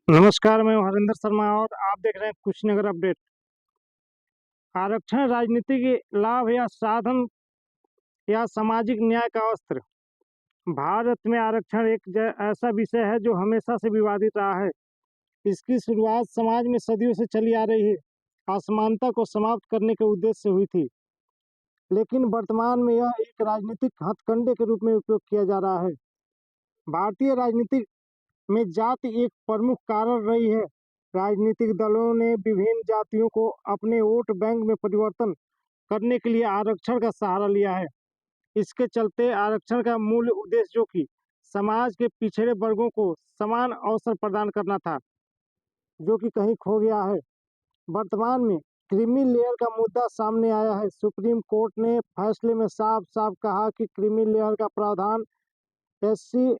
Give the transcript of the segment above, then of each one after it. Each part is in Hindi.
नमस्कार, मैं हरिंदर शर्मा और आप देख रहे हैं कुशीनगर अपडेट। आरक्षण राजनीतिक लाभ या साधन या सामाजिक न्याय का अस्त्र। भारत में आरक्षण एक ऐसा विषय है जो हमेशा से विवादित रहा है। इसकी शुरुआत समाज में सदियों से चली आ रही है, असमानता को समाप्त करने के उद्देश्य से हुई थी। लेकिन वर्तमान में यह एक राजनीतिक हथकंडे के रूप में उपयोग किया जा रहा है। भारतीय राजनीति में जाति एक प्रमुख कारण रही है। राजनीतिक दलों ने विभिन्न जातियों को अपने वोट बैंक में परिवर्तन करने के लिए आरक्षण का सहारा लिया है। इसके चलते आरक्षण का मूल उद्देश्य, जो कि समाज के पिछड़े वर्गों को समान अवसर प्रदान करना था, जो कि कहीं खो गया है। वर्तमान में क्रीमी लेयर का मुद्दा सामने आया है। सुप्रीम कोर्ट ने फैसले में साफ साफ कहा कि क्रीमी लेयर का प्रावधान SC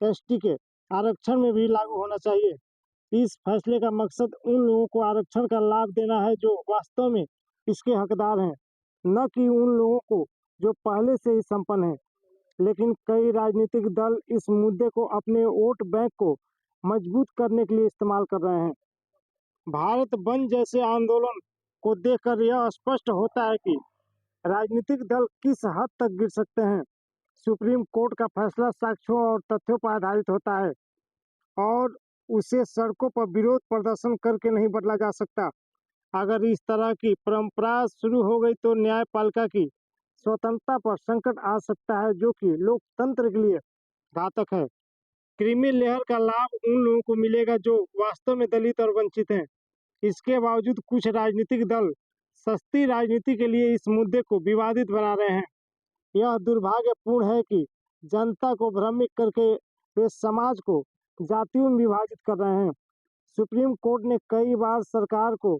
ST के आरक्षण में भी लागू होना चाहिए। इस फैसले का मकसद उन लोगों को आरक्षण का लाभ देना है जो वास्तव में इसके हकदार हैं, न कि उन लोगों को जो पहले से ही संपन्न हैं। लेकिन कई राजनीतिक दल इस मुद्दे को अपने वोट बैंक को मजबूत करने के लिए इस्तेमाल कर रहे हैं। भारत बंद जैसे आंदोलन को देखकर यह स्पष्ट होता है कि राजनीतिक दल किस हद तक गिर सकते हैं। सुप्रीम कोर्ट का फैसला साक्ष्यों और तथ्यों पर आधारित होता है और उसे सड़कों पर विरोध प्रदर्शन करके नहीं बदला जा सकता। अगर इस तरह की परंपरा शुरू हो गई तो न्यायपालिका की स्वतंत्रता पर संकट आ सकता है, जो कि लोकतंत्र के लिए घातक है। क्रीमी लेयर का लाभ उन लोगों को मिलेगा जो वास्तव में दलित और वंचित हैं। इसके बावजूद कुछ राजनीतिक दल सस्ती राजनीति के लिए इस मुद्दे को विवादित बना रहे हैं। यह दुर्भाग्यपूर्ण है कि जनता को भ्रमित करके वे समाज को जातियों में विभाजित कर रहे हैं। सुप्रीम कोर्ट ने कई बार सरकार को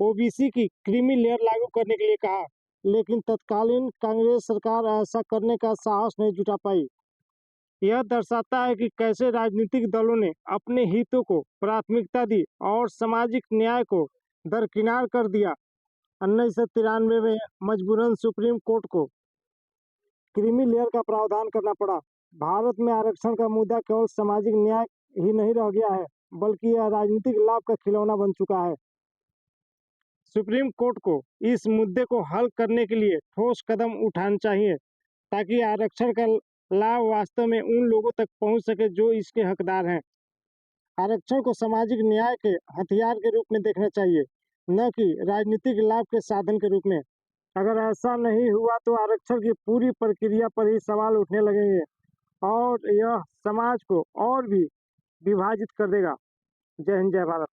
OBC की क्रीमी लेयर लागू करने के लिए कहा, लेकिन तत्कालीन कांग्रेस सरकार ऐसा करने का साहस नहीं जुटा पाई। यह दर्शाता है कि कैसे राजनीतिक दलों ने अपने हितों को प्राथमिकता दी और सामाजिक न्याय को दरकिनार कर दिया। 1993 में मजबूरन सुप्रीम कोर्ट को क्रीमी लेयर का प्रावधान करना पड़ा। भारत में आरक्षण का मुद्दा केवल सामाजिक न्याय ही नहीं रह गया है, बल्कि यह राजनीतिक लाभ का खिलौना बन चुका है। सुप्रीम कोर्ट को इस मुद्दे को हल करने के लिए ठोस कदम उठाने चाहिए, ताकि आरक्षण का लाभ वास्तव में उन लोगों तक पहुंच सके जो इसके हकदार हैं। आरक्षण को सामाजिक न्याय के हथियार के रूप में देखना चाहिए, न कि राजनीतिक लाभ के साधन के रूप में। अगर ऐसा नहीं हुआ तो आरक्षण की पूरी प्रक्रिया पर ही सवाल उठने लगेंगे और यह समाज को और भी विभाजित कर देगा। जय हिंद, जय भारत।